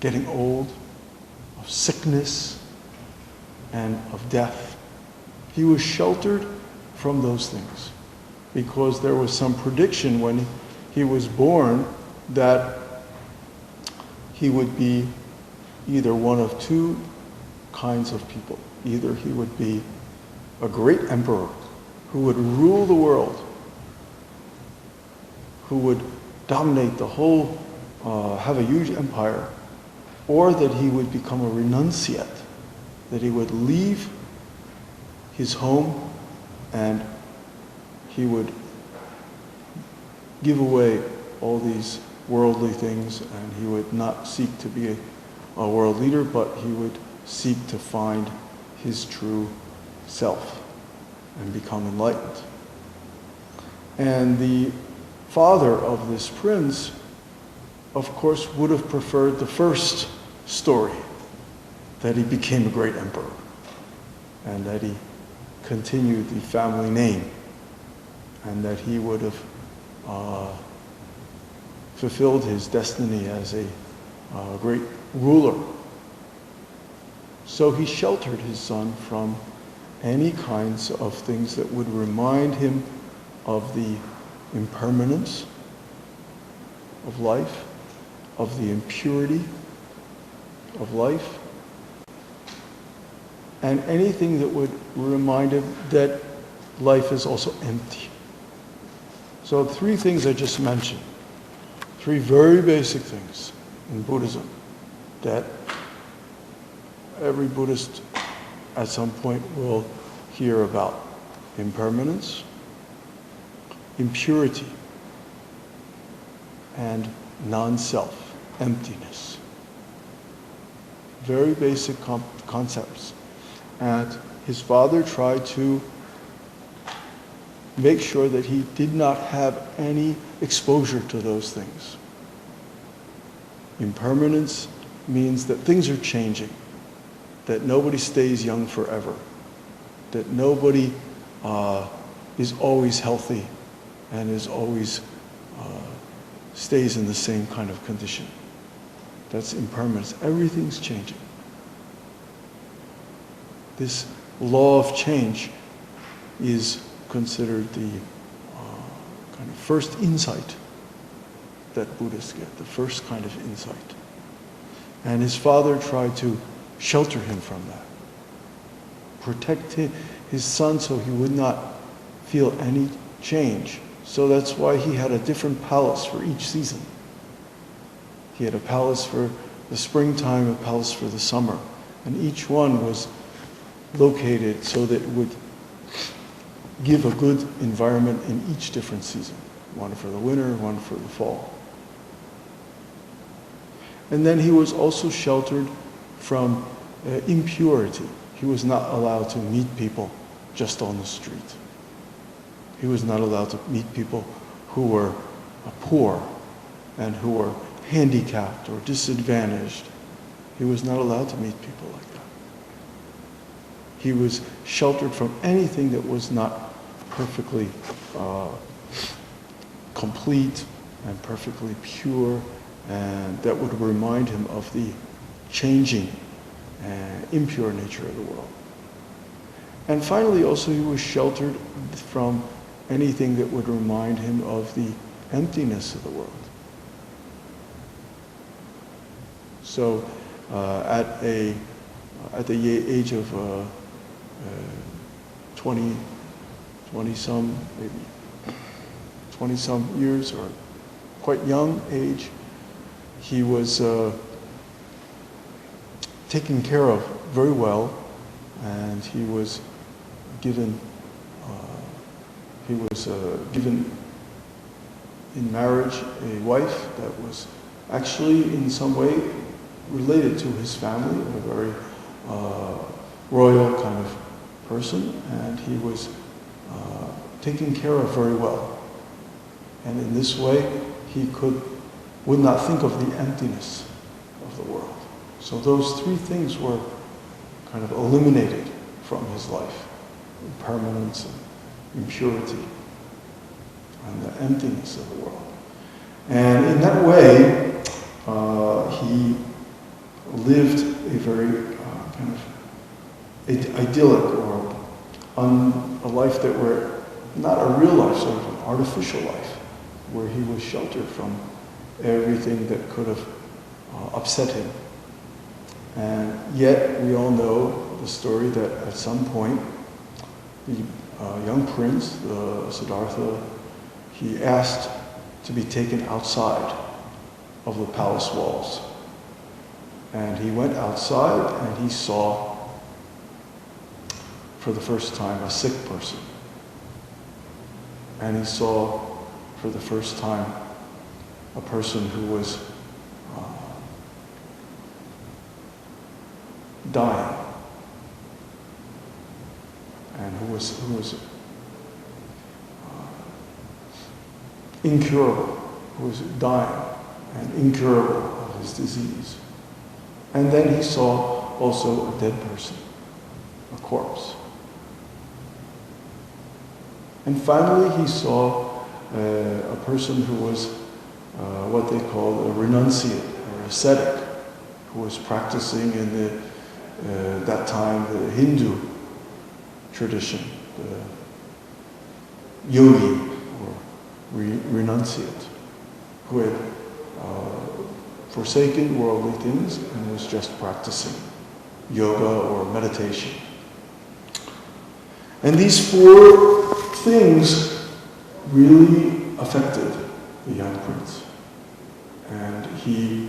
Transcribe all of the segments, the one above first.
getting old, of sickness, and of death. He was sheltered from those things because there was some prediction when he was born that he would be either one of two kinds of people. Either he would be a great emperor who would rule the world, who would dominate the whole, have a huge empire, or that he would become a renunciate, that he would leave his home and he would give away all these worldly things, and he would not seek to be a world leader, but he would seek to find his true self and become enlightened. And the father of this prince, of course, would have preferred the first story, that he became a great emperor and that he continued the family name and that he would have fulfilled his destiny as a great ruler. So he sheltered his son from any kinds of things that would remind him of the impermanence of life, of the impurity of life, and anything that would remind him that life is also empty. So 3 things I just mentioned, 3 very basic things in Buddhism that every Buddhist at some point will hear about: impermanence, impurity, and non-self, emptiness. Very basic concepts. And his father tried to make sure that he did not have any exposure to those things. Impermanence means that things are changing, that nobody stays young forever, that nobody is always healthy and is always stays in the same kind of condition. That's impermanence. Everything's changing. This law of change is considered the kind of first insight that Buddhists get, the first kind of insight. And his father tried to shelter him from that, protect his son so he would not feel any change. So that's why he had a different palace for each season. He had a palace for the springtime, a palace for the summer, and each one was located so that it would give a good environment in each different season. One for the winter, one for the fall. And then he was also sheltered from impurity. He was not allowed to meet people just on the street. He was not allowed to meet people who were poor and who were handicapped or disadvantaged. He was not allowed to meet people like that. He was sheltered from anything that was not perfectly complete and perfectly pure, and that would remind him of the changing and impure nature of the world. And finally, also, he was sheltered from anything that would remind him of the emptiness of the world. So, at the age of 20-some, maybe 20-some years, or quite young age, he was taken care of very well, and he was given in marriage a wife that was actually in some way related to his family, a very royal kind of person, and he was taken care of very well. And in this way, he would not think of the emptiness of the world. So those 3 things were kind of eliminated from his life: impermanence and impurity and the emptiness of the world. And in that way, he lived a very kind of idyllic or a life that were not a real life, sort of an artificial life, where he was sheltered from everything that could have upset him. And yet we all know the story that at some point the young prince, Siddhartha, he asked to be taken outside of the palace walls. And he went outside and he saw for the first time a sick person. And he saw for the first time a person who was dying, and who was incurable, who was dying and incurable of his disease. And then he saw also a dead person, a corpse. And finally he saw a person who was what they called a renunciate or ascetic, who was practicing in that time the Hindu tradition, the yogi or renunciate, who had forsaken worldly things and was just practicing yoga or meditation. And these four things really affected the young prince. And he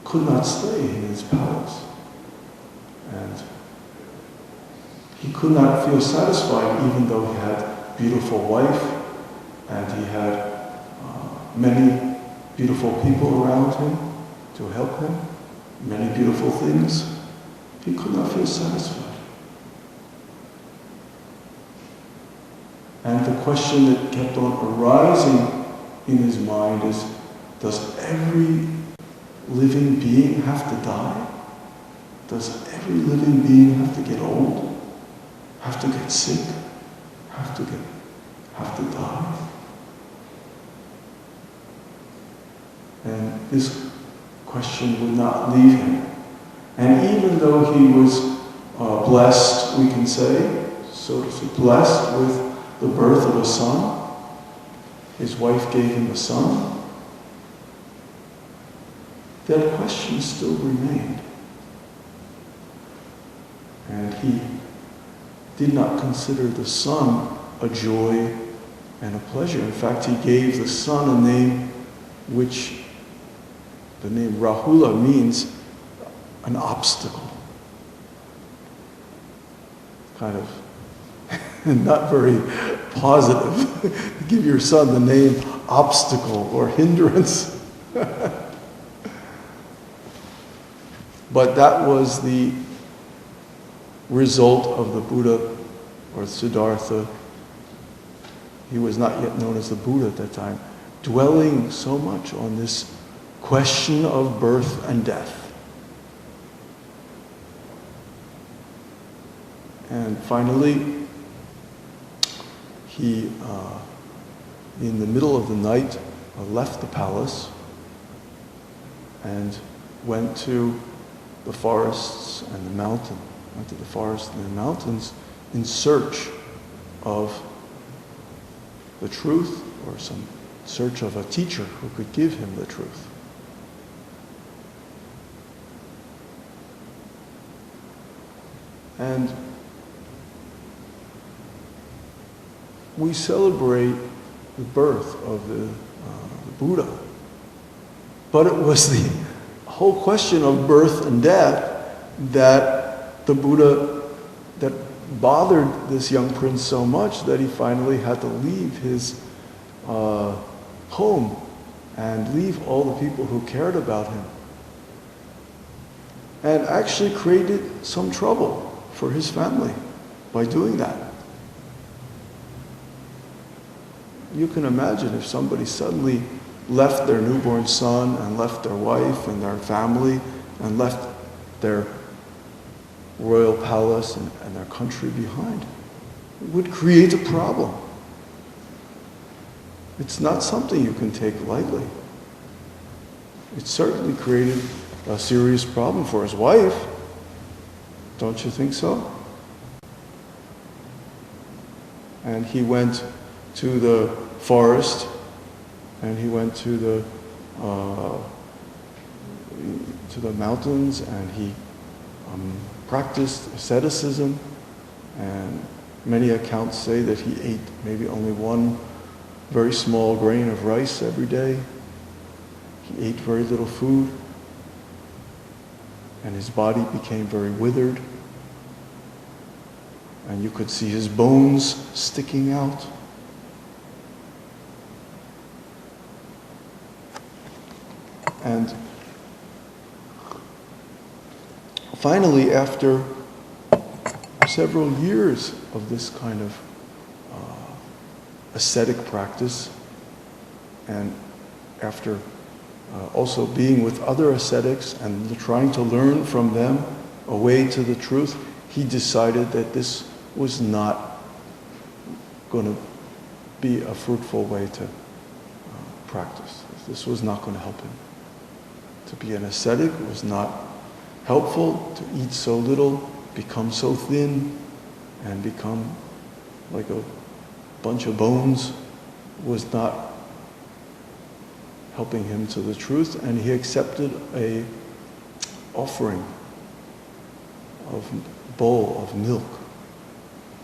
could not stay in his palace. And he could not feel satisfied even though he had a beautiful wife and he had many beautiful people around him to help him, many beautiful things. He could not feel satisfied. And the question that kept on arising in his mind is, does every living being have to die? Does every living being have to get old? Have to get sick? Have to die? And this question would not leave him. And even though he was blessed, we can say, so to speak, blessed with the birth of a son, his wife gave him a son, that question still remained. And he did not consider the son a joy and a pleasure. In fact, he gave the son a name which, the name Rahula, means an obstacle. Kind of not very positive. Give your son the name obstacle or hindrance. But that was the result of the Buddha, or Siddhartha. He was not yet known as the Buddha at that time, dwelling so much on this question of birth and death. And finally, he, in the middle of the night, left the palace and went to the forests and the mountain. Went to the forest and the mountains in search of the truth, or some search of a teacher who could give him the truth. And we celebrate the birth of the Buddha, but it was the whole question of birth and death that the Buddha, that bothered this young prince so much that he finally had to leave his home and leave all the people who cared about him, and actually created some trouble for his family by doing that. You can imagine if somebody suddenly left their newborn son and left their wife and their family and left their royal palace and their country behind. It would create a problem. It's not something you can take lightly. It certainly created a serious problem for his wife. Don't you think so? And he went to the forest, and he went to the mountains, and he practiced asceticism. And many accounts say that he ate maybe only one very small grain of rice every day. He ate very little food, and his body became very withered, and you could see his bones sticking out. And finally, after several years of this kind of ascetic practice, and after also being with other ascetics and trying to learn from them a way to the truth, he decided that this was not going to be a fruitful way to practice. This was not going to help him. To be an ascetic was not helpful. To eat so little, become so thin, and become like a bunch of bones was not helping him to the truth, and he accepted a offering of bowl of milk.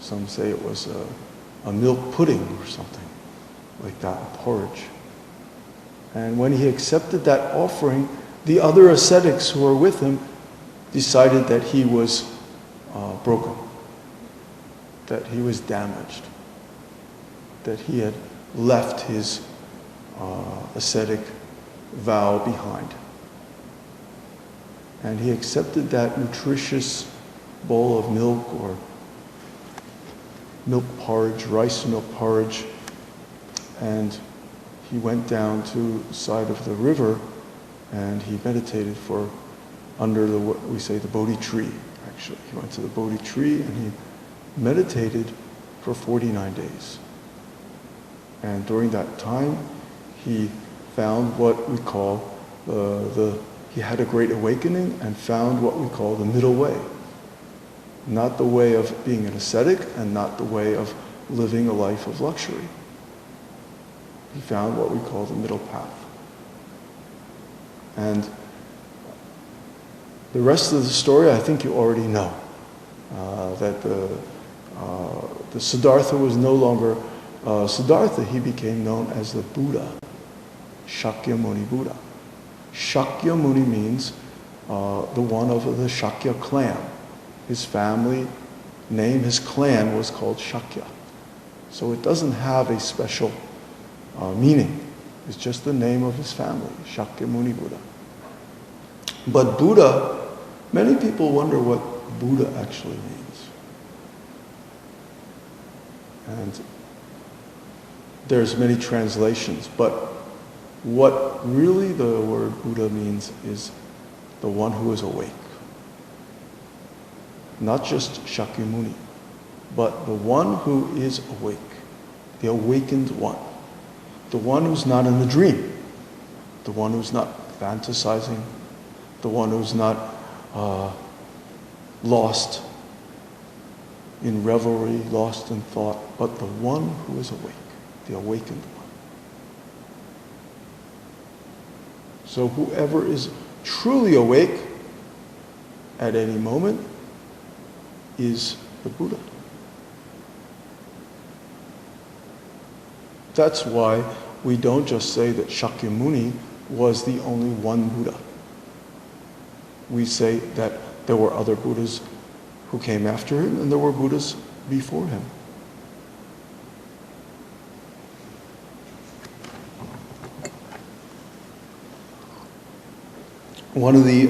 Some say it was a milk pudding or something like that, a porridge. And when he accepted that offering, the other ascetics who were with him decided that he was broken, that he was damaged, that he had left his ascetic vow behind. And he accepted that nutritious bowl of milk, or milk porridge, rice milk porridge, and he went down to the side of the river, and he meditated for under the, what we say, the Bodhi tree, actually. He went to the Bodhi tree and he meditated for 49 days. And during that time, he found what we call he had a great awakening and found what we call the middle way. Not the way of being an ascetic and not the way of living a life of luxury. He found what we call the middle path. And the rest of the story, I think you already know. That the Siddhartha was no longer Siddhartha. He became known as the Buddha, Shakyamuni Buddha. Shakyamuni means the one of the Shakya clan. His family name, his clan was called Shakya. So it doesn't have a special meaning. It's just the name of his family, Shakyamuni Buddha. But Buddha, many people wonder what Buddha actually means. And there's many translations, but what really the word Buddha means is the one who is awake. Not just Shakyamuni, but the one who is awake, the awakened one. The one who's not in the dream, the one who's not fantasizing, the one who's not lost in revelry, lost in thought, but the one who is awake, the awakened one. So whoever is truly awake at any moment is the Buddha. That's why we don't just say that Shakyamuni was the only one Buddha. We say that there were other Buddhas who came after him, and there were Buddhas before him. One of the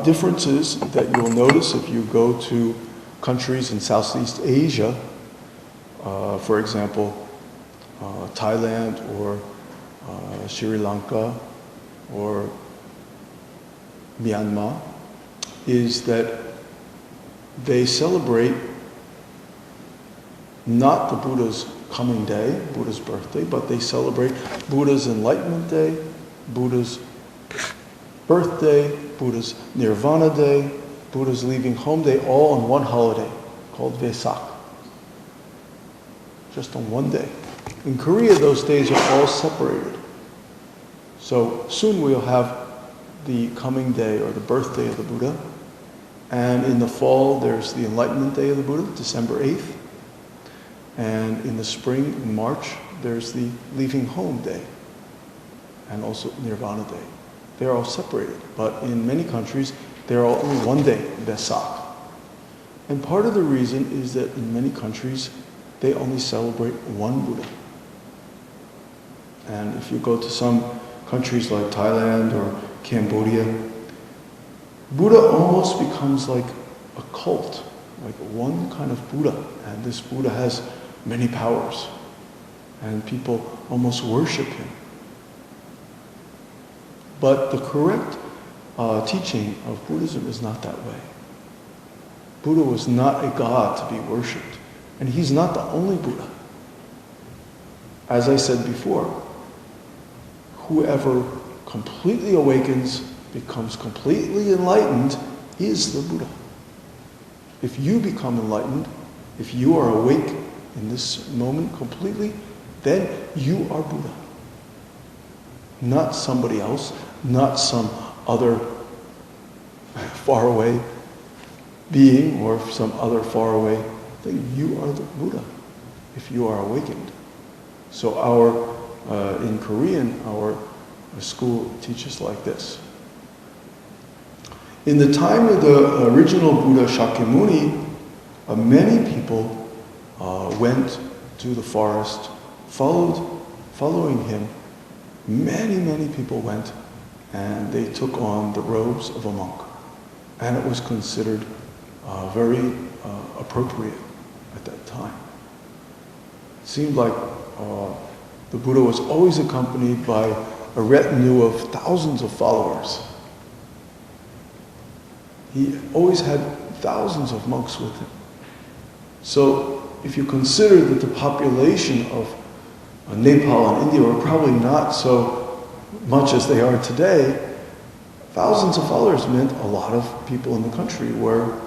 differences that you'll notice if you go to countries in Southeast Asia, for example, Thailand or Sri Lanka or Myanmar, is that they celebrate not the Buddha's coming day, Buddha's birthday, but they celebrate Buddha's Enlightenment Day, Buddha's birthday, Buddha's Nirvana day, Buddha's leaving home day, all on one holiday called Vesak. Just on one day. In Korea, those days are all separated. So soon we'll have the coming day or the birthday of the Buddha. And in the fall, there's the Enlightenment Day of the Buddha, December 8th. And in the spring, in March, there's the Leaving Home Day. And also Nirvana Day. They're all separated. But in many countries, they're all only one day, Vesak. And part of the reason is that in many countries, they only celebrate one Buddha. And if you go to some countries like Thailand or Cambodia, Buddha almost becomes like a cult, like one kind of Buddha. And this Buddha has many powers. And people almost worship him. But the correct teaching of Buddhism is not that way. Buddha was not a god to be worshipped. And he's not the only Buddha. As I said before, whoever completely awakens, becomes completely enlightened, is the Buddha. If you become enlightened, if you are awake in this moment completely, then you are Buddha. Not somebody else, not some other faraway being or some other faraway thing. You are the Buddha if you are awakened. So in Korean, our school teaches like this. In the time of the original Buddha Shakyamuni, many people went to the forest, following him. Many people went, and they took on the robes of a monk. And it was considered very appropriate at that time. It seemed like the Buddha was always accompanied by a retinue of thousands of followers. He always had thousands of monks with him. So if you consider that the population of Nepal and India were probably not so much as they are today, thousands of followers meant a lot of people in the country were,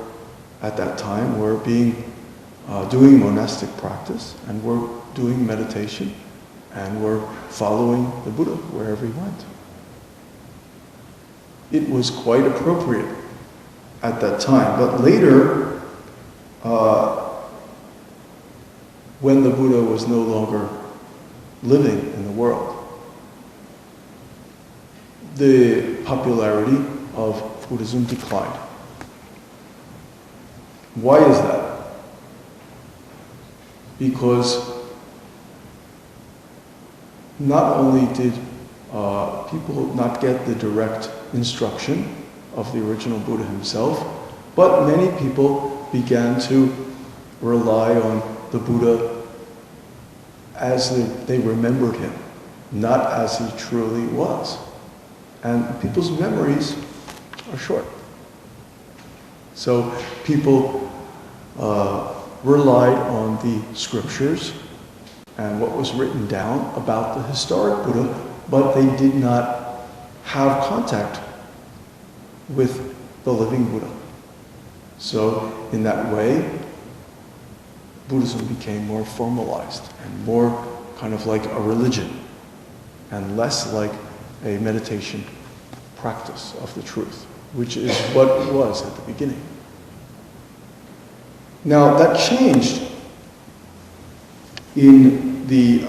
at that time, were doing monastic practice and were doing meditation and were following the Buddha wherever he went. It was quite appropriate at that time. But later, when the Buddha was no longer living in the world, the popularity of Buddhism declined. Why is that? Because not only did people not get the direct instruction of the original Buddha himself, but many people began to rely on the Buddha as they remembered him, not as he truly was. And people's memories are short. So people relied on the scriptures and what was written down about the historic Buddha, but they did not have contact with the living Buddha. So in that way, Buddhism became more formalized and more kind of like a religion and less like a meditation practice of the truth, which is what it was at the beginning. Now that changed in the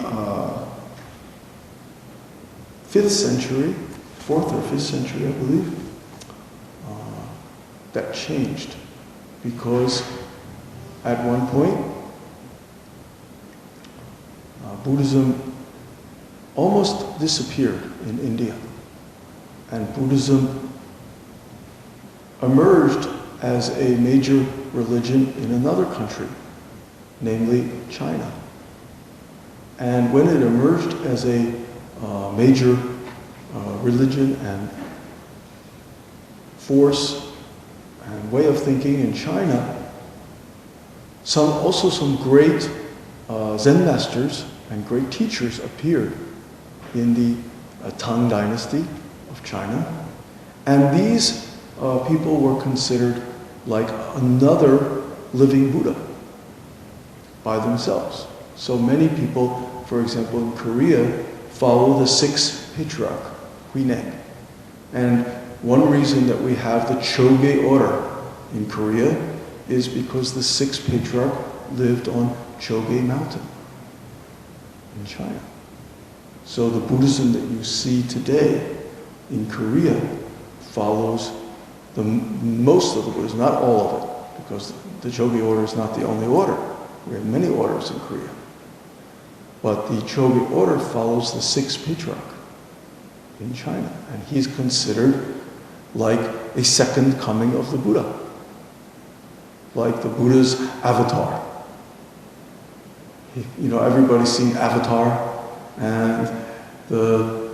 5th century, 4th or 5th century, I believe. That changed because at one point Buddhism almost disappeared in India, and Buddhism emerged as a major religion in another country, namely China. And when it emerged as a major religion and force and way of thinking in China, some great Zen masters and great teachers appeared in the Tang dynasty of China. And these people were considered like another living Buddha by themselves. So many people, for example, in Korea, follow the sixth patriarch, Huineng. And one reason that we have the Choge order in Korea is because the sixth patriarch lived on Choge Mountain in China. So the Buddhism that you see today in Korea follows most of the Buddhism, not all of it, because the Choge order is not the only order. We have many orders in Korea. But the Choge order follows the sixth patriarch in China, and he's considered like a second coming of the Buddha, like the Buddha's avatar. You know, everybody's seen Avatar, and the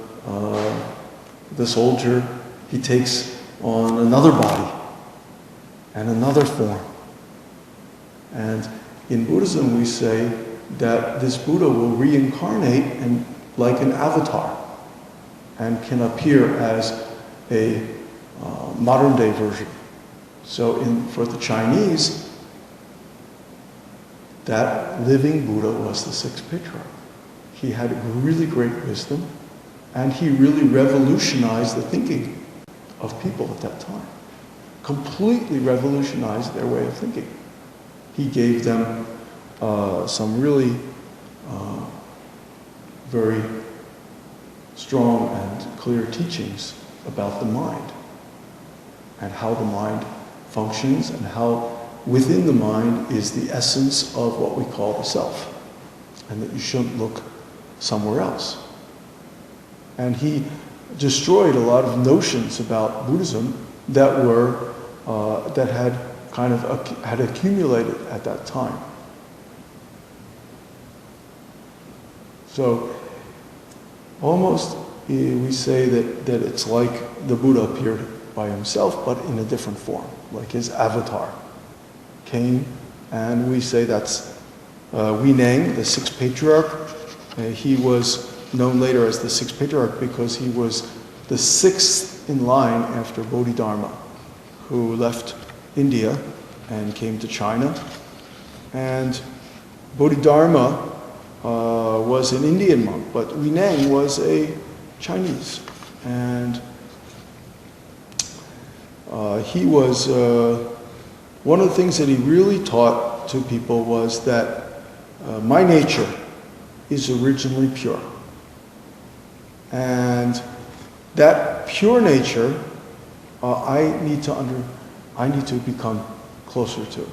soldier, he takes on another body and another form. And in Buddhism, we say that this Buddha will reincarnate and like an avatar and can appear as a modern day version. So for the Chinese, that living Buddha was the sixth patriarch. He had really great wisdom, and he really revolutionized the thinking of people at that time. Completely revolutionized their way of thinking. He gave them some really very strong and clear teachings about the mind and how the mind functions and how within the mind is the essence of what we call the self, and that you shouldn't look somewhere else. And he destroyed a lot of notions about Buddhism that were that had kind of had accumulated at that time. So almost we say that it's like the Buddha appeared by himself, but in a different form, like his avatar came, and we say that's Huineng, the sixth patriarch. He was known later as the sixth patriarch because he was the sixth in line after Bodhidharma, who left India and came to China. And Bodhidharma was an Indian monk, but Huineng was a Chinese. And he was, one of the things that he really taught to people was that my nature is originally pure. And that pure nature, I need to become closer to.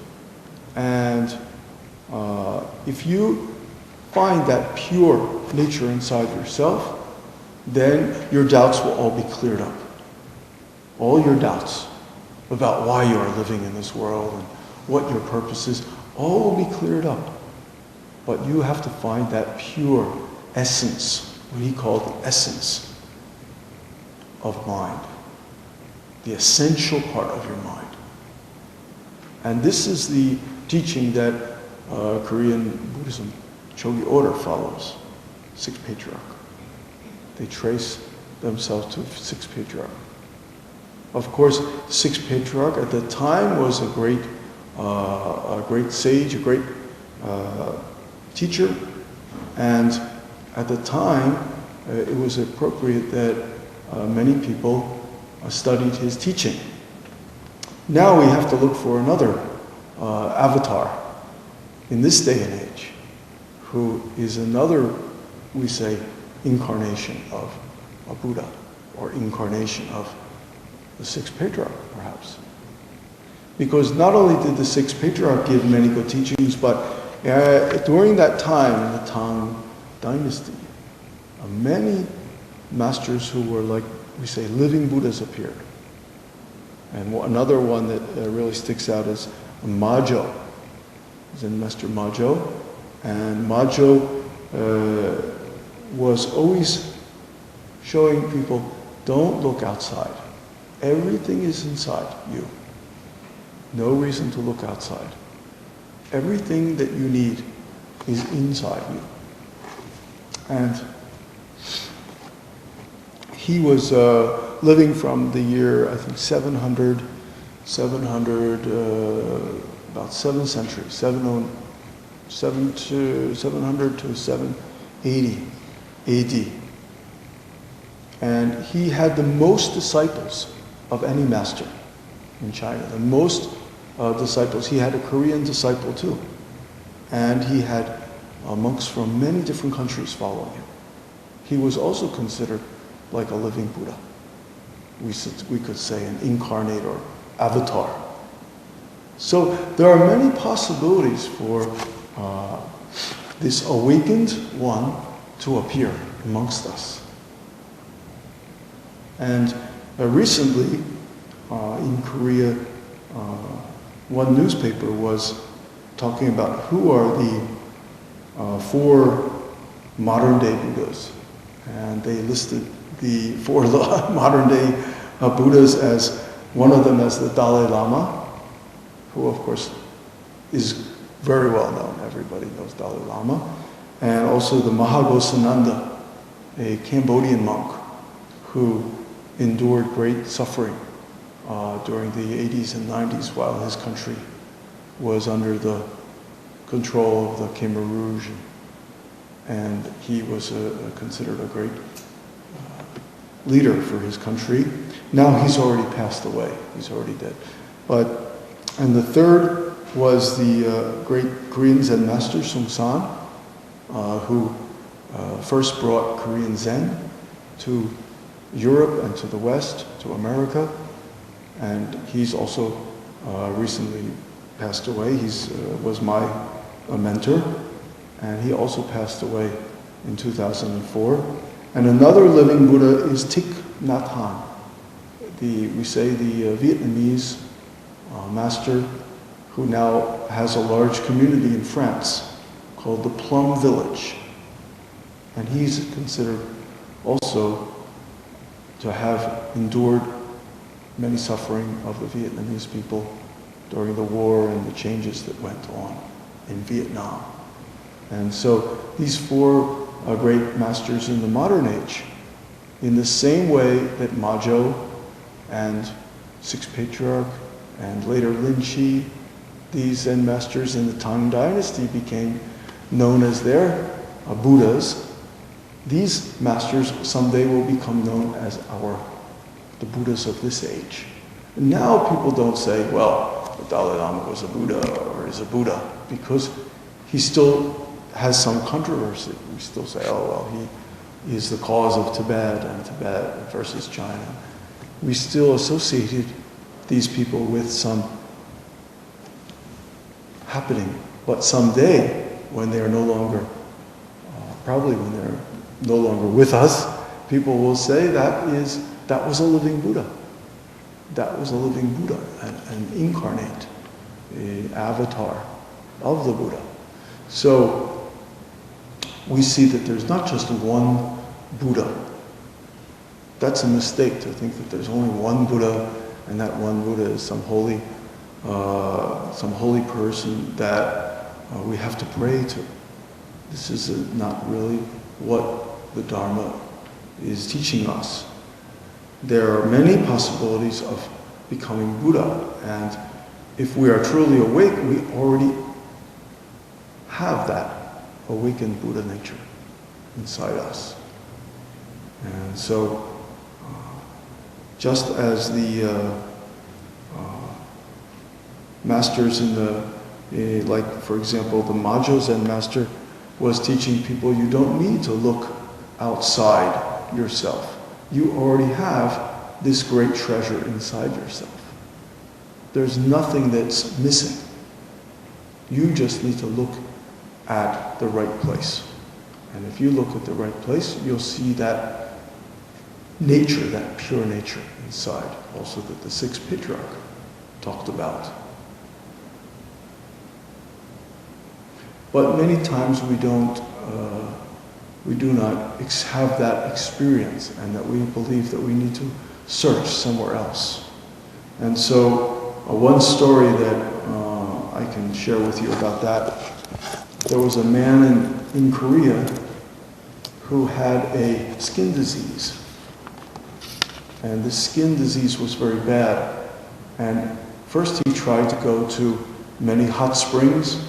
And if you find that pure nature inside yourself, then your doubts will all be cleared up. All your doubts about why you are living in this world and what your purpose is, all will be cleared up. But you have to find that pure essence, what he called the essence of mind, the essential part of your mind. And this is the teaching that Korean Buddhism, Chogi order, follows, sixth patriarch. They trace themselves to sixth patriarch. Of course, sixth patriarch at the time was a great sage, a great teacher, and at the time it was appropriate that many people studied his teaching. Now we have to look for another avatar in this day and age, who is another, we say, incarnation of a Buddha, or incarnation of the sixth patriarch, perhaps. Because not only did the sixth patriarch give many good teachings, but during that time, in the Tang dynasty, many masters who were like, we say, living Buddhas appeared. And another one that really sticks out is Majo, Zen Master Majo. And Majo was always showing people, don't look outside. Everything is inside you. No reason to look outside. Everything that you need is inside you. And he was living from the year, I think, 700, about 7 centuries, 700 to 780 AD. And he had the most disciples of any master in China. The most disciples. He had a Korean disciple too. And he had monks from many different countries following him. He was also considered like a living Buddha. We could say an incarnate or avatar. So there are many possibilities for this awakened one to appear amongst us. And recently, in Korea, one newspaper was talking about who are the 4 modern-day Buddhas. And they listed the 4 modern-day Buddhas as, one of them as the Dalai Lama, who of course is very well known. Everybody knows Dalai Lama. And also the Mahaghosananda, a Cambodian monk who endured great suffering during the 80s and 90s while his country was under the control of the Khmer Rouge. And he was considered a great leader for his country. Now he's already passed away. He's already dead. And the third was the great Korean Zen master, Sung San, who first brought Korean Zen to Europe and to the West, to America. And he's also recently passed away. He was my mentor. And he also passed away in 2004. And another living Buddha is Thich Nhat Hanh. We say the Vietnamese master who now has a large community in France called the Plum Village. And he's considered also to have endured many suffering of the Vietnamese people during the war and the changes that went on in Vietnam. And so these 4 great masters in the modern age, in the same way that Majo and Sixth Patriarch and later Lin Chi, these Zen masters in the Tang Dynasty became known as their Buddhas, these masters someday will become known as the Buddhas of this age. And now people don't say, well, the Dalai Lama was a Buddha or is a Buddha, because he still has some controversy. We still say, oh, well, he is the cause of Tibet and Tibet versus China. We still associated these people with some happening. But someday, when they are no longer, probably when they're no longer with us, people will say that was a living Buddha. That was a living Buddha, an incarnate, an avatar of the Buddha. So we see that there's not just one Buddha. That's a mistake to think that there's only one Buddha, and that one Buddha is some holy person that we have to pray to. This is not really what the Dharma is teaching us. There are many possibilities of becoming Buddha, and if we are truly awake, we already have that awakened Buddha nature inside us. And so, just as the masters in like for example, the Majo Zen master was teaching people, you don't need to look outside yourself. You already have this great treasure inside yourself. There's nothing that's missing. You just need to look at the right place. And if you look at the right place, you'll see that nature, that pure nature inside, also that the Sixth Patriarch talked about. But many times we do not have that experience, and that we believe that we need to search somewhere else. And so one story that I can share with you about that, there was a man in Korea who had a skin disease. and the skin disease was very bad. And first he tried to go to many hot springs,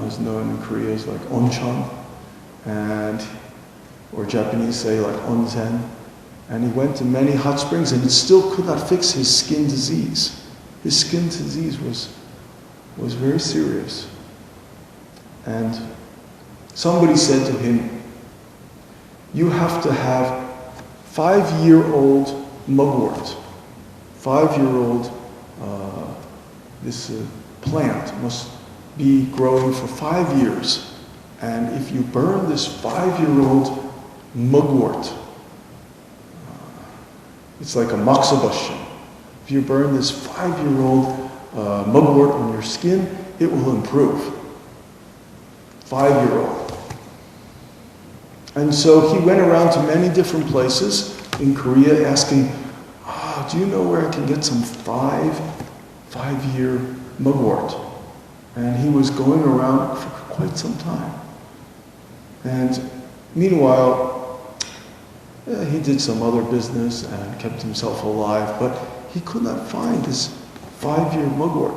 as known in Korea as like oncheon, or Japanese say like onsen. And he went to many hot springs and it still could not fix his skin disease. His skin disease was very serious. And somebody said to him, you have to have 5-year-old mugwort. 5-year-old, this plant must be growing for 5 years. And if you burn this 5-year-old mugwort, it's like a maksabashin. If you burn this 5-year-old mugwort on your skin, it will improve. 5-year-old. And so he went around to many different places in Korea asking, do you know where I can get some 5-year mugwort? And he was going around for quite some time. And meanwhile, he did some other business and kept himself alive, but he could not find his 5-year mugwort.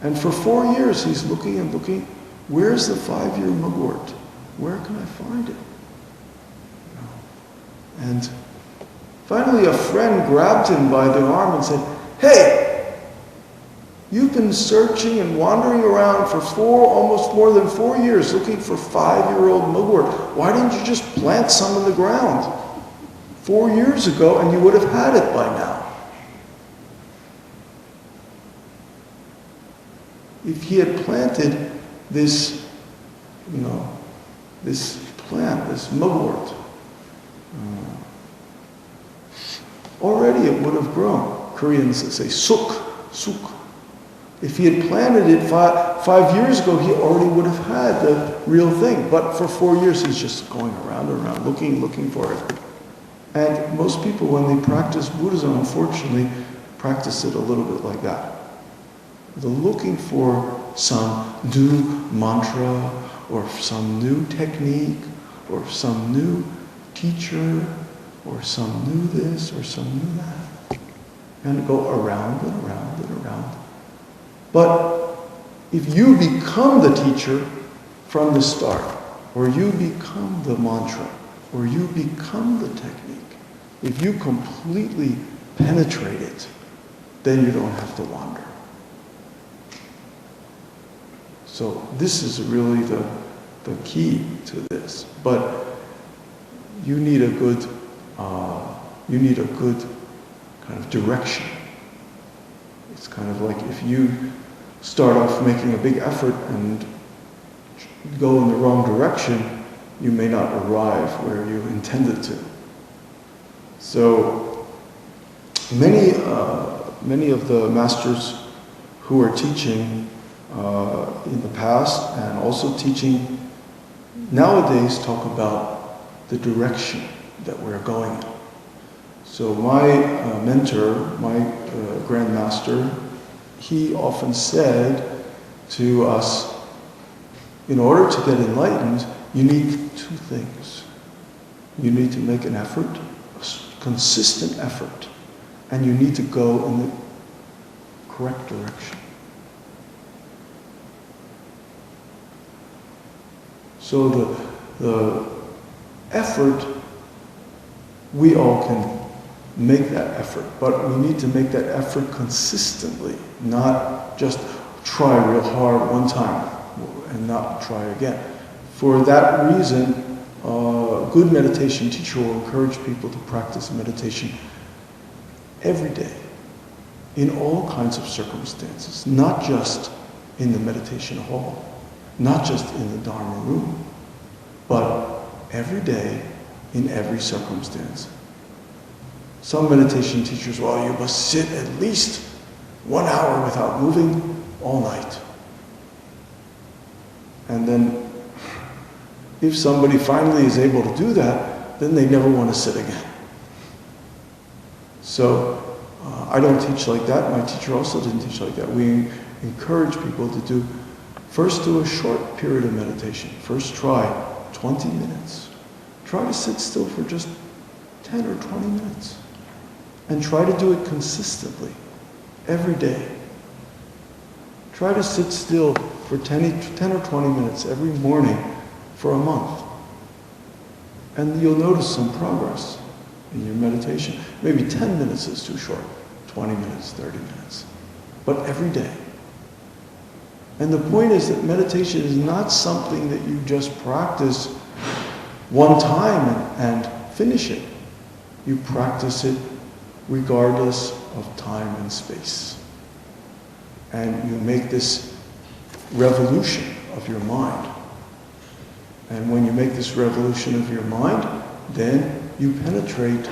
And for 4 years he's looking and looking, where's the 5-year mugwort? Where can I find it? And finally a friend grabbed him by the arm and said, hey, you've been searching and wandering around for almost more than 4 years looking for 5-year-old mugwort. Why didn't you just plant some in the ground 4 years ago and you would have had it by now? If he had planted this, this plant, this mugwort, already it would have grown. Koreans say suk. If he had planted it 5 years ago, he already would have had the real thing. But for 4 years, he's just going around and around, looking for it. And most people, when they practice Buddhism, unfortunately, practice it a little bit like that. They're looking for some new mantra, or some new technique, or some new teacher, or some new this, or some new that. And go around and around and around. But if you become the teacher from the start, or you become the mantra, or you become the technique, if you completely penetrate it, then you don't have to wander. So this is really the key to this. But you need a good kind of direction. It's kind of like if you start off making a big effort and go in the wrong direction, you may not arrive where you intended to. So many of the masters who are teaching in the past and also teaching nowadays talk about the direction that we're going in. So my mentor, my Grand Master, he often said to us, in order to get enlightened, you need 2 things. You need to make an effort, a consistent effort, and you need to go in the correct direction. So the effort, we all can make that effort, but we need to make that effort consistently, not just try real hard one time and not try again. For that reason, a good meditation teacher will encourage people to practice meditation every day, in all kinds of circumstances, not just in the meditation hall, not just in the Dharma room, but every day, in every circumstance. Some meditation teachers, well, you must sit at least 1 hour without moving all night. And then, if somebody finally is able to do that, then they never want to sit again. So, I don't teach like that. My teacher also didn't teach like that. We encourage people to first do a short period of meditation. First try 20 minutes. Try to sit still for just 10 or 20 minutes. And try to do it consistently, every day. Try to sit still for 10 or 20 minutes every morning for a month. And you'll notice some progress in your meditation. Maybe 10 minutes is too short, 20 minutes, 30 minutes. But every day. And the point is that meditation is not something that you just practice one time and finish it. You practice it regardless of time and space. And you make this revolution of your mind. And when you make this revolution of your mind, then you penetrate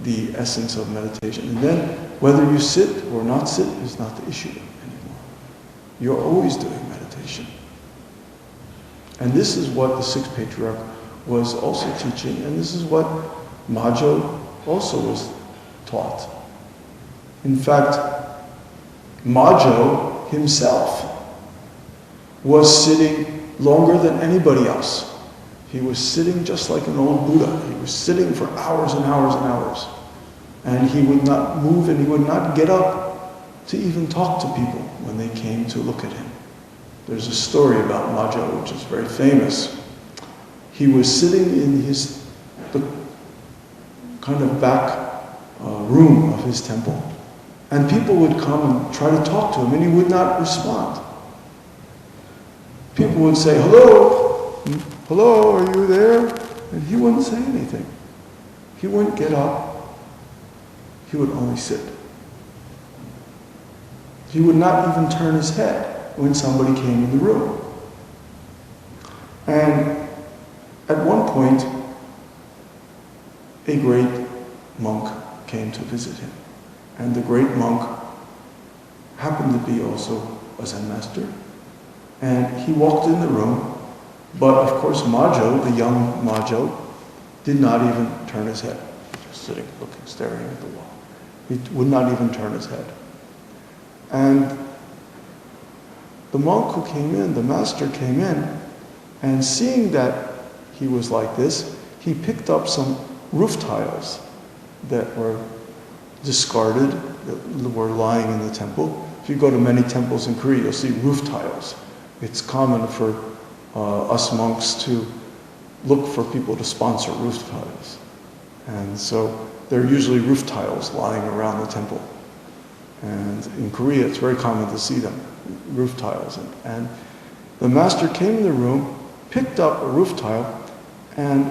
the essence of meditation. And then whether you sit or not sit is not the issue anymore. You're always doing meditation. And this is what the sixth patriarch was also teaching, and this is what Majo also was taught. In fact, Majo himself was sitting longer than anybody else. He was sitting just like an old Buddha. He was sitting for hours and hours and hours. And he would not move and he would not get up to even talk to people when they came to look at him. There's a story about Majo which is very famous. He was sitting in the kind of back room of his temple. And people would come and try to talk to him and he would not respond. People would say, "Hello, hello, are you there?" And he wouldn't say anything. He wouldn't get up. He would only sit. He would not even turn his head when somebody came in the room. And at one point, a great monk came to visit him. And the great monk happened to be also a Zen master. And he walked in the room, but of course Majo, the young Majo, did not even turn his head. Just sitting, looking, staring at the wall. He would not even turn his head. And the monk who came in, the master came in, and seeing that he was like this, he picked up some roof tiles that were discarded, that were lying in the temple. If you go to many temples in Korea, you'll see roof tiles. It's common for us monks to look for people to sponsor roof tiles. And so there are usually roof tiles lying around the temple. And in Korea, it's very common to see them, roof tiles. And the master came in the room, picked up a roof tile, and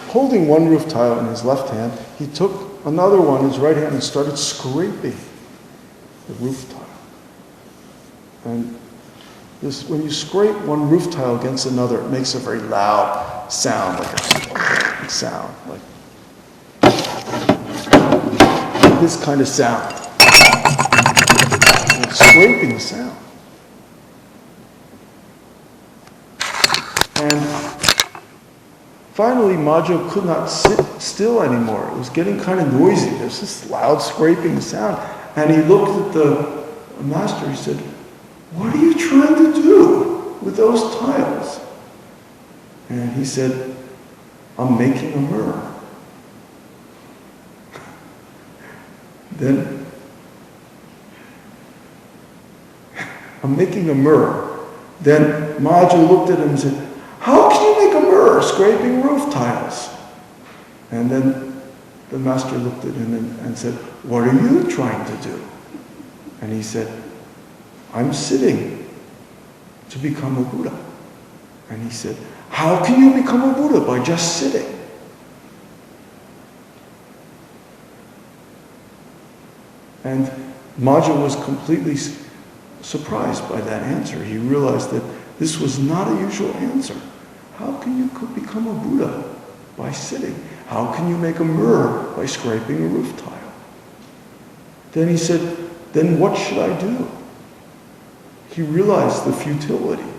holding one roof tile in his left hand, he took another one in his right hand and started scraping the roof tile. And this, when you scrape one roof tile against another, it makes a very loud sound, like a sound, like this kind of sound. It's scraping sound. And finally, Majo could not sit still anymore. It was getting kind of noisy. There's this loud scraping sound. And he looked at the master. He said, "What are you trying to do with those tiles?" And he said, "I'm making a mirror." Then, "I'm making a mirror." Then Majo looked at him and said, "How can you make a mirror scraping roof tiles?" And then the master looked at him and said, "What are you trying to do?" And he said, "I'm sitting to become a Buddha." And he said, "How can you become a Buddha? By just sitting." And Majo was completely surprised by that answer. He realized that this was not a usual answer. How can you become a Buddha? By sitting. How can you make a mirror? By scraping a roof tile. Then he said, "Then what should I do?" He realized the futility.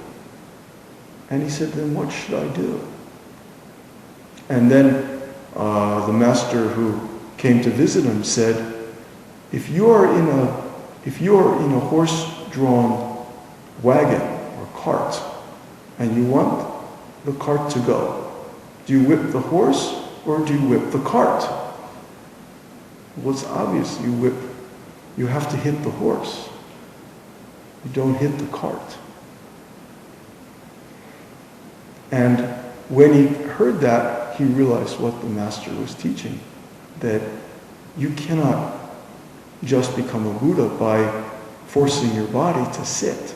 And he said, "Then what should I do?" And then the master who came to visit him said, if you are in a horse-drawn wagon or cart, and you want the cart to go, do you whip the horse or do you whip the cart? What's obvious, you whip, you have to hit the horse. You don't hit the cart. And when he heard that, he realized what the master was teaching, that you cannot just become a Buddha by forcing your body to sit.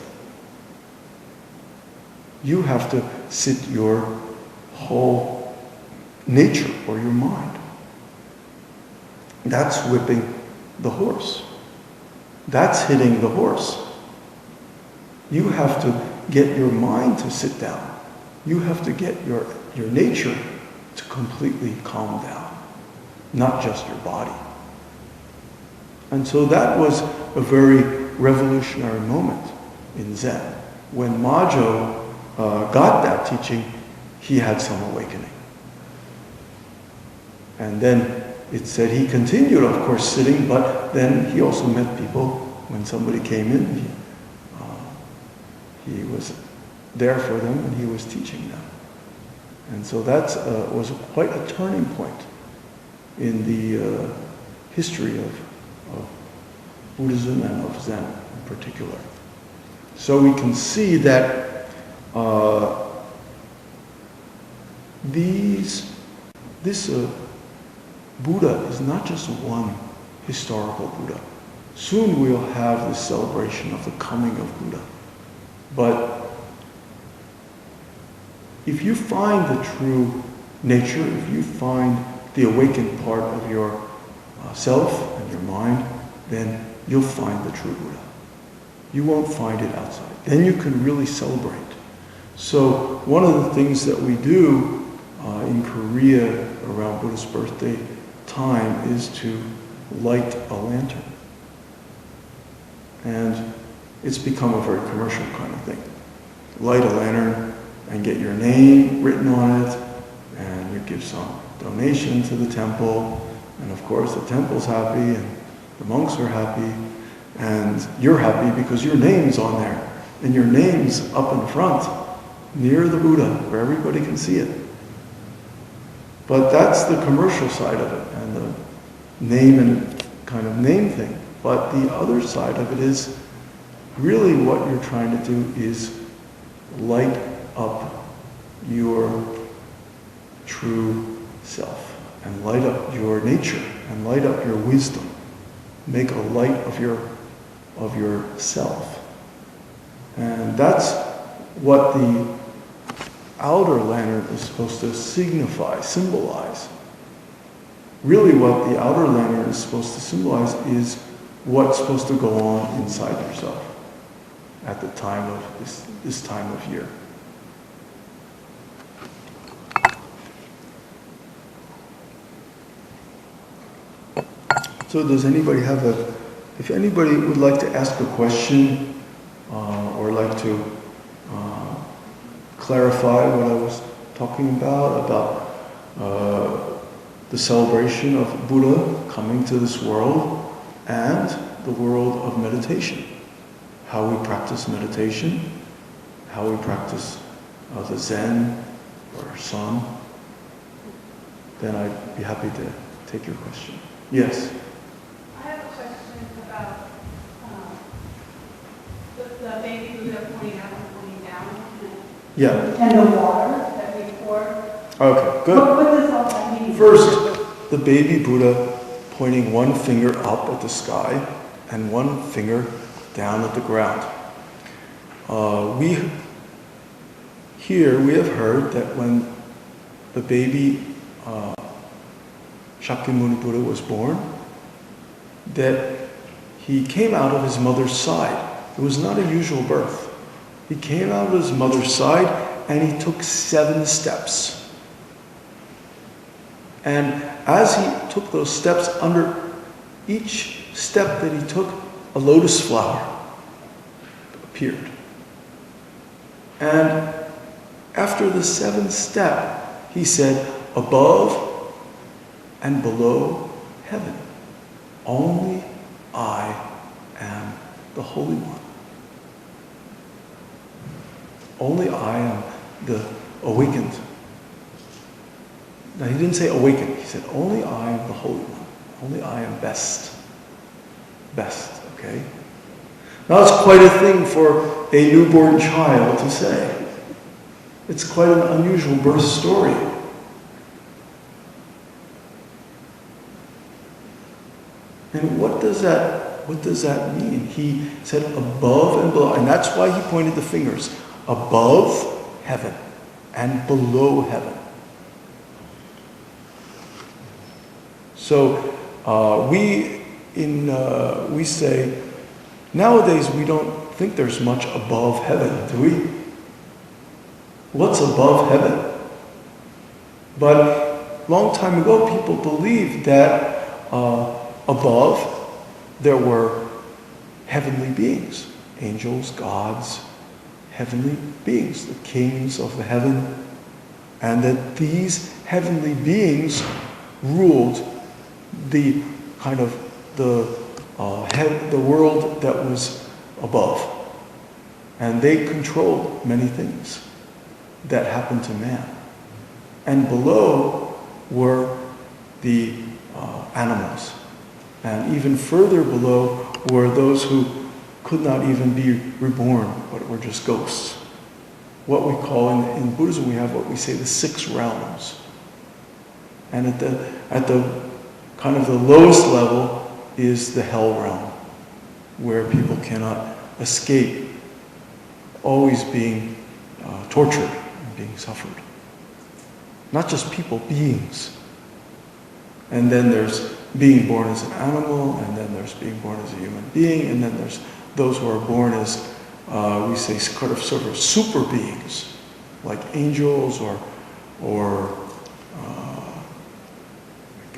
You have to sit your whole nature or your mind. That's whipping the horse. That's hitting the horse. You have to get your mind to sit down. You have to get your nature to completely calm down, not just your body. And so that was a very revolutionary moment in Zen. When Majo got that teaching, he had some awakening. And then it said he continued, of course, sitting, but then he also met people. When somebody came in, he was there for them and he was teaching them. And so that was quite a turning point in the history of Buddhism and of Zen in particular. So we can see that this Buddha is not just one historical Buddha. Soon we'll have this celebration of the coming of Buddha. But if you find the true nature, if you find the awakened part of your self and your mind, then you'll find the true Buddha. You won't find it outside. Then you can really celebrate. So one of the things that we do in Korea around Buddha's birthday time is to light a lantern. And it's become a very commercial kind of thing. Light a lantern and get your name written on it, and you give some donation to the temple, and of course the temple's happy, and the monks are happy, and you're happy because your name's on there, and your name's up in front, near the Buddha, where everybody can see it. But that's the commercial side of it, and the name and kind of name thing. But the other side of it is really what you're trying to do is light up your true self, and light up your nature, and light up your wisdom. Make a light of yourself. And that's what the outer lantern is supposed to signify, symbolize. Really what the outer lantern is supposed to symbolize is what's supposed to go on inside yourself at the time of this time of year. So does anybody have if anybody would like to ask a question or like to clarify what I was talking about the celebration of Buddha coming to this world and the world of meditation, how we practice meditation, how we practice the Zen or Sun, then I'd be happy to take your question. Yes? I have a question about the baby Buddha pointing up and pointing down. Yeah. And the water that we pour. Okay, good. What does all that mean? First, the baby Buddha pointing one finger up at the sky and one finger down at the ground. We have heard that when the baby Shakyamuni Buddha was born, that he came out of his mother's side. It was not a usual birth. He came out of his mother's side and he took 7 steps. And as he took those steps, under each step that he took, a lotus flower appeared. And after the 7th step, he said, above and below heaven, only I am the Holy One. Only I am the awakened. Now he didn't say awakened, he said only I am the Holy One. Only I am best. Best, okay? Now it's quite a thing for a newborn child to say. It's quite an unusual birth story. And what does that mean? He said above and below, and that's why he pointed the fingers. Above heaven and below heaven. So we say, nowadays we don't think there's much above heaven, do we? What's above heaven? But long time ago, people believed that above there were heavenly beings, angels, gods, heavenly beings, the kings of the heaven, and that these heavenly beings ruled the kind of the world that was above, and they controlled many things that happened to man. And below were the animals, and even further below were those who could not even be reborn, but were just ghosts. What we call in Buddhism, we have what we say the 6 realms. And at the kind of the lowest level is the hell realm, where people cannot escape always being tortured and being suffered. Not just people, beings. And then there's being born as an animal, and then there's being born as a human being, and then there's those who are born as, we say, sort of super beings, like angels or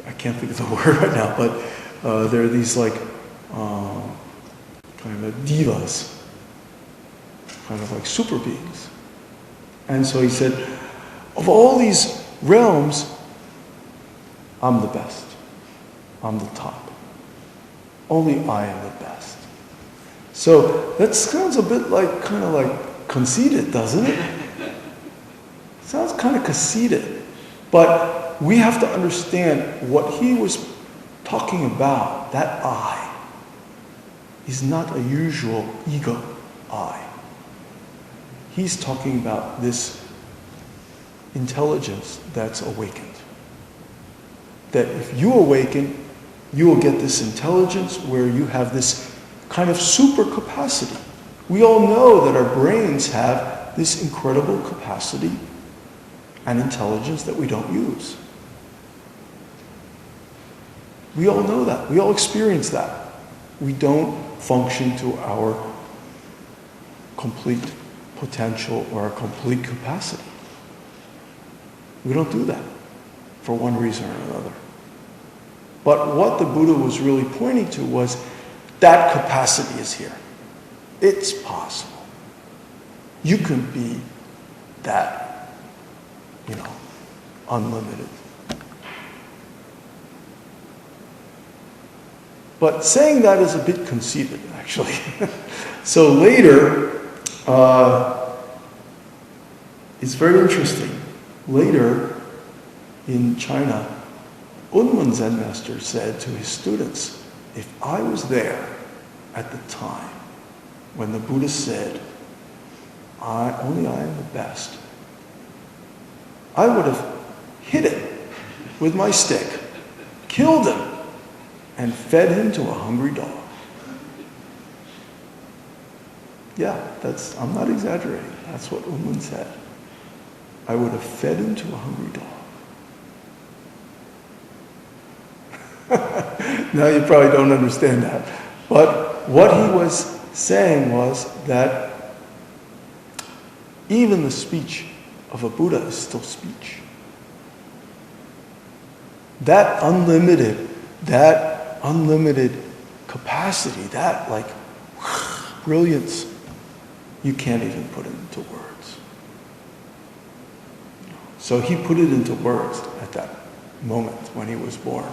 I can't think of the word right now, but there are these like kind of divas, kind of like super beings. And so he said, of all these realms, I'm the best. I'm the top. Only I am the best. So that sounds a bit like, kind of like conceited, doesn't it? Sounds kind of conceited. But we have to understand what he was talking about, that I, is not a usual ego I. He's talking about this intelligence that's awakened. That if you awaken, you will get this intelligence where you have this kind of super capacity. We all know that our brains have this incredible capacity and intelligence that we don't use. We all know that. We all experience that. We don't function to our complete potential or our complete capacity. We don't do that for one reason or another. But what the Buddha was really pointing to was that capacity is here. It's possible. You can be that, unlimited. But saying that is a bit conceited, actually. So later, it's very interesting. Later, in China, Unmun Zen Master said to his students, if I was there at the time when the Buddha said, only I am the best, I would have hit him with my stick, killed him, and fed him to a hungry dog. Yeah, I'm not exaggerating. That's what Unmun said. I would have fed him to a hungry dog. Now you probably don't understand that. But what he was saying was that even the speech of a Buddha is still speech. That unlimited capacity, that brilliance, you can't even put it into words. So he put it into words at that moment when he was born.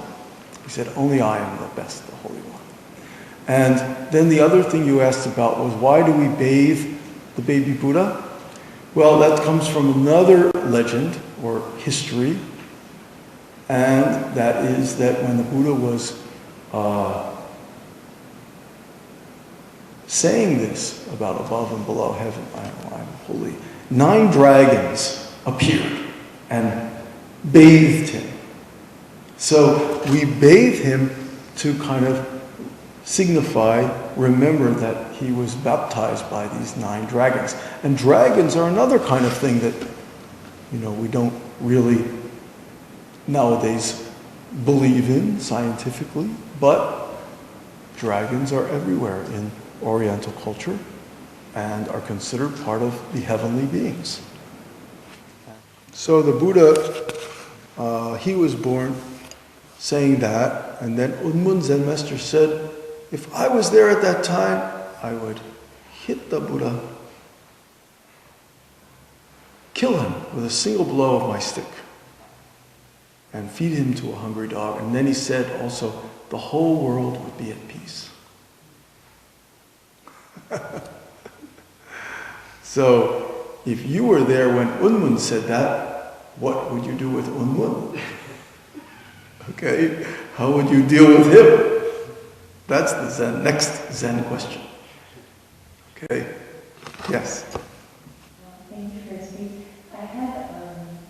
He said, only I am the best, the Holy One. And then the other thing you asked about was, why do we bathe the baby Buddha? Well, that comes from another legend or history. And that is that when the Buddha was saying this about above and below heaven, I'm holy, 9 dragons appeared and bathed him. So we bathe him to kind of signify, remember that he was baptized by these 9 dragons. And dragons are another kind of thing that, we don't really nowadays believe in scientifically, but dragons are everywhere in Oriental culture and are considered part of the heavenly beings. So the Buddha, he was born saying that, and then Unmun Zen Master said, if I was there at that time, I would hit the Buddha, kill him with a single blow of my stick, and feed him to a hungry dog. And then he said also, the whole world would be at peace. So, if you were there when Unmun said that, what would you do with Unmun? Okay, how would you deal with him? That's the next Zen question. Okay, yes? Thank you for speaking. I had,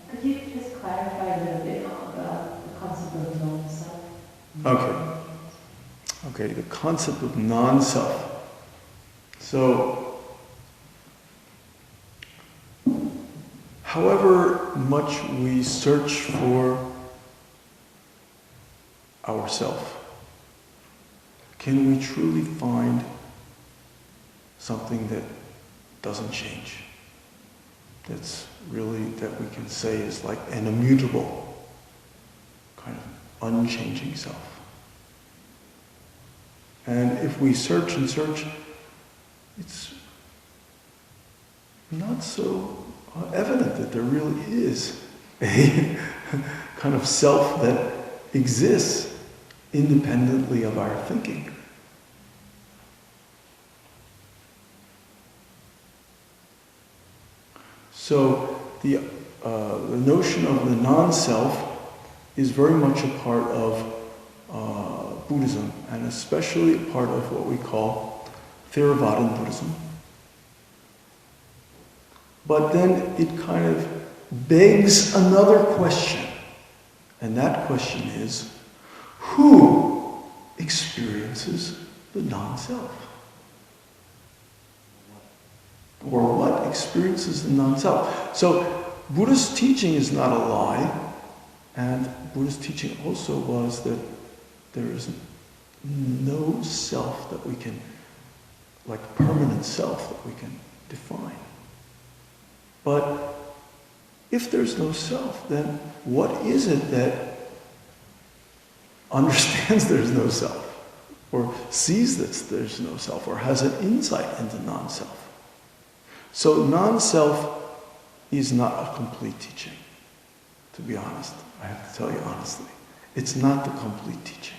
could you just clarify a little bit about the concept of non-self? Okay, the concept of non-self. So, however much we search for ourself, can we truly find something that doesn't change? That's really, that we can say is like an immutable, kind of unchanging self. And if we search and search, it's not so evident that there really is a kind of self that exists independently of our thinking. So the notion of the non-self is very much a part of Buddhism, and especially a part of what we call Theravadan Buddhism. But then it kind of begs another question, and that question is, who experiences the non-self? Or what experiences the non-self? So Buddha's teaching is not a lie, and Buddha's teaching also was that there is no self that we can, like permanent self that we can define. But if there's no self, then what is it that understands there's no self, or sees this there's no self, or has an insight into non-self? So non-self is not a complete teaching, to be honest. I have to tell you honestly. It's not the complete teaching.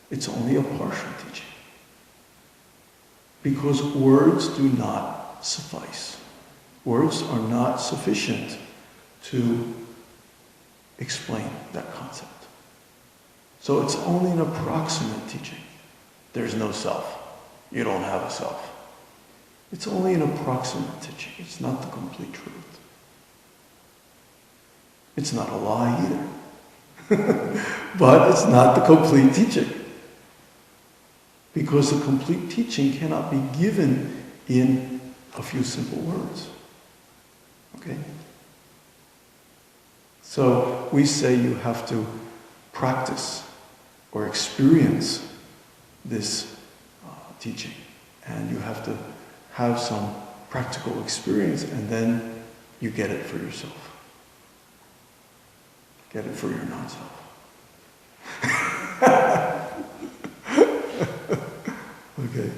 It's only a partial teaching. Because words do not suffice. Words are not sufficient to explain that concept. So it's only an approximate teaching. There's no self. You don't have a self. It's only an approximate teaching. It's not the complete truth. It's not a lie either. But it's not the complete teaching. Because the complete teaching cannot be given in a few simple words. Okay? So we say you have to practice or experience this teaching. And you have to have some practical experience, and then you get it for yourself. Get it for your non-self. Okay.